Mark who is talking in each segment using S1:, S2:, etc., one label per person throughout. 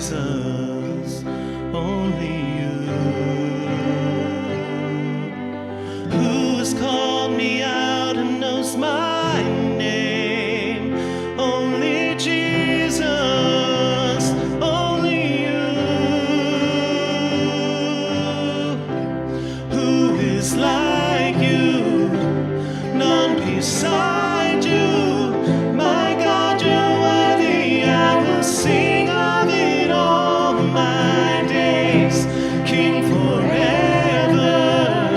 S1: Jesus, only you. Who has called me out and knows my name? Only Jesus, only you. Who is like you? None beside you. My God, you're worthy. I will sing of it all my days. King forever,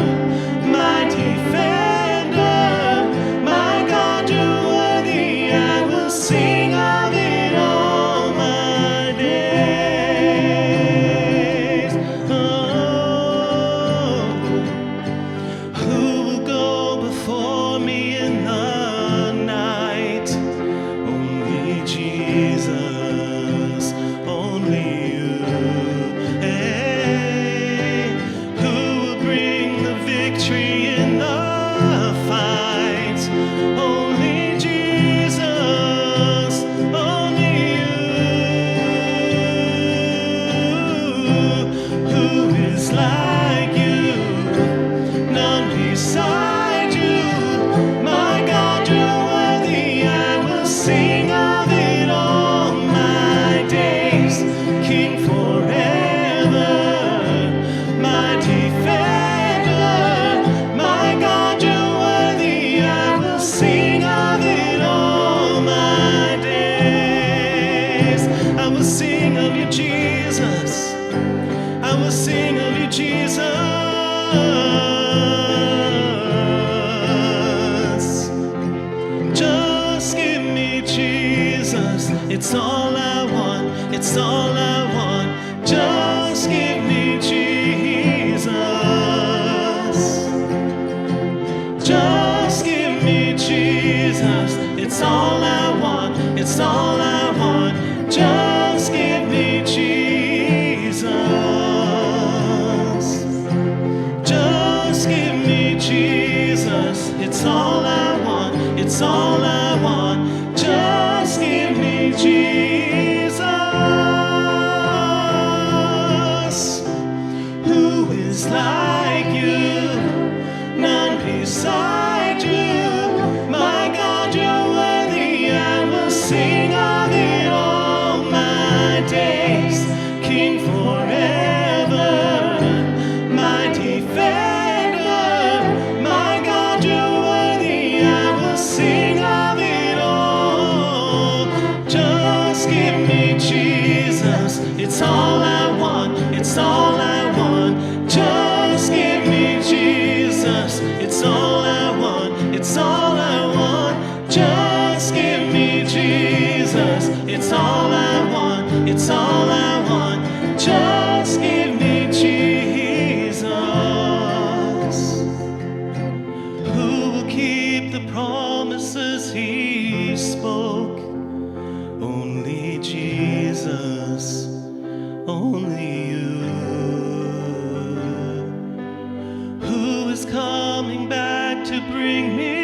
S1: my defender. My God, you're worthy. I will sing of it all my days. Oh, who will go before me in the night? Only Jesus, only you. Hey, who will bring the victory in the fight? Only Jesus, only you. Who is like you? None beside you. My God, you're worthy. I will sing of it all my days. King forever, my defender. My God, you're worthy. I will sing of it all my days. I will sing of you, Jesus. I will sing of you, Jesus. Just give me Jesus. It's all I want. It's all I want. Just give me Jesus. Just give me Jesus. It's all I want. It's all I want. Just give me Jesus. Just give me Jesus. It's all I want. It's all I want. Just give me Jesus. Who is like you? None beside you. My God, you're worthy. I will sing of it all my days. King forever, my defender. My God, you're worthy. I will sing of it all. Just give me Jesus. It's all I want. It's all I want. Just give me Jesus. It's all I want. It's all I want. Just give me Jesus. It's all I want. It's all I want. Just give me Jesus. Who will keep the promises he spoke? Only Jesus, only you. Who is coming back to bring me